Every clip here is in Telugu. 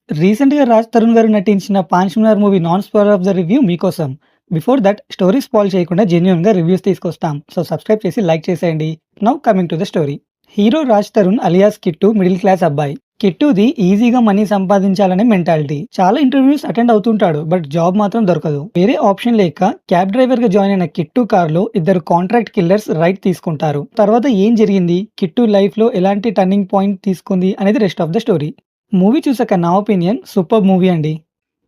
రీసెంట్‌గా 'రాజ్ తరుణ్' గారు నటించిన 'Paanch Minar' movie non spoiler of the review మీకోసం. బిఫోర్ థట్ స్టోరీ స్పాయిల్ చేయకుండా జెన్యూన్‌గా రివ్యూస్ తీసుకొస్తాం. సో సబ్స్క్రైబ్ చేసి లైక్ చేసేయండి. Now coming to the story. Hero 'Raj Tarun' alias Kittu middle class అబ్బాయి. కిట్టుది ఈజీగా మనీ సంపాదించాలనే మెంటాలిటీ. చాలా ఇంటర్వ్యూస్ అటెండ్ అవుతుంటాడు. బట్ జాబ్ మాత్రం దొరకదు. వేరే ఆప్షన్ లేక క్యాబ్ డ్రైవర్‌గా జాయిన్ అయిన కిట్టు కార్‌లో ఇద్దరు కాంట్రాక్ట్ కిల్లర్స్ రైడ్ తీసుకుంటారు. తర్వాత ఏం జరిగింది? కిట్టు లైఫ్‌లో ఎలాంటి టర్నింగ్ పాయింట్ తీసుకుంది అనేది rest of the story. Movie చూసాక నా ఒపీనియన్ సూపర్బ్ మూవీ అండి.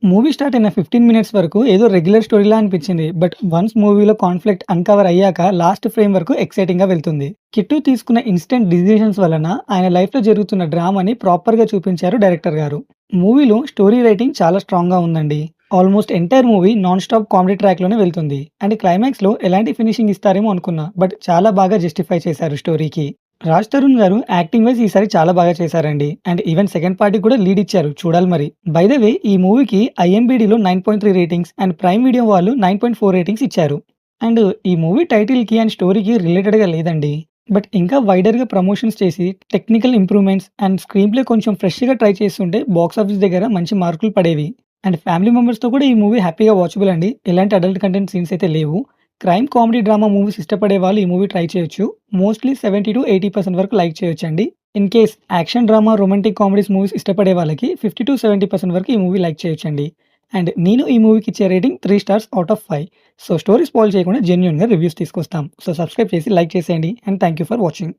మూవీ స్టార్ట్ అయిన 15 మినిట్స్ వరకు ఏదో రెగ్యులర్ స్టోరీలా అనిపించింది. బట్ వన్స్ మూవీలో కాన్‌ఫ్లిక్ట్ అన్‌కవర్ అయ్యాక లాస్ట్ ఫ్రేమ్ వరకు ఎక్సైటింగ్‌గా వెళ్తుంది. కిట్టు తీసుకున్న ఇన్‌స్టంట్ డిసిషన్స్ వలన ఆయన లైఫ్‌లో జరుగుతున్న డ్రామాని ప్రాపర్‌గా చూపించారు డైరెక్టర్ గారు. మూవీలో స్టోరీ రైటింగ్ చాలా స్ట్రాంగ్‌గా ఉందండి. Almost entire movie non stop comedy ట్రాక్‌లోనే వెళ్తుంది. అండ్ క్లైమాక్స్‌లో ఎలాంటి ఫినిషింగ్ ఇస్తారేమో అనుకున్నా. బట్ చాలా బాగా జస్టిఫై చేశారు స్టోరీకి. 'రాజ్ తరుణ్' గారు యాక్టింగ్ వైస్ ఈసారి చాలా బాగా చేశారండి. అండ్ ఈవెన్ సెకండ్ పార్ట్‌కి కూడా లీడ్ ఇచ్చారు. చూడాలి మరి. బై ద వే ఈ మూవీకి ఐఎంబీడీలో 9.3 రేటింగ్స్ అండ్ ప్రైమ్ వీడియో వాళ్ళు 9.4 రేటింగ్స్ ఇచ్చారు. అండ్ ఈ మూవీ టైటిల్‌కి అండ్ స్టోరీకి రిలేటెడ్‌గా లేదండి. బట్ ఇంకా వైడర్‌గా ప్రమోషన్స్ చేసి technical improvements and screen play కొంచెం ఫ్రెష్‌గా ట్రై చేస్తుంటే బాక్స్ ఆఫీస్ దగ్గర మంచి మార్కులు పడేవి. అండ్ ఫ్యామిలీ మెంబర్స్‌తో కూడా ఈ మూవీ హ్యాపీగా వాచబుల్ అండి. ఎలాంటి అడల్ట్ కంటెంట్ సీన్స్ అయితే లేవు. క్రైమ్, కామెడీ, డ్రామా మూవీస్ ఇష్టపడే వాళ్ళు ఈ మూవీ ట్రై చేయొచ్చు. మోస్ట్‌లీ 70-80% వరకు లైక్ చేయొచ్చండి. In case action, drama, romantic comedies movies ఇష్టపడే వాళ్ళకి 50-70% వరకు ఈ మూవీ లైక్ చేయొచ్చండి. అండ్ నేను ఈ మూవీకి ఇచ్చే rating 3 stars out of 5. So story spoil చేయకుండా జెన్యూన్‌గా రివ్యూస్ తీసుకొస్తాం. సో సబ్స్క్రైబ్ చేసి లైక్ చేసేయండి. And thank you for watching.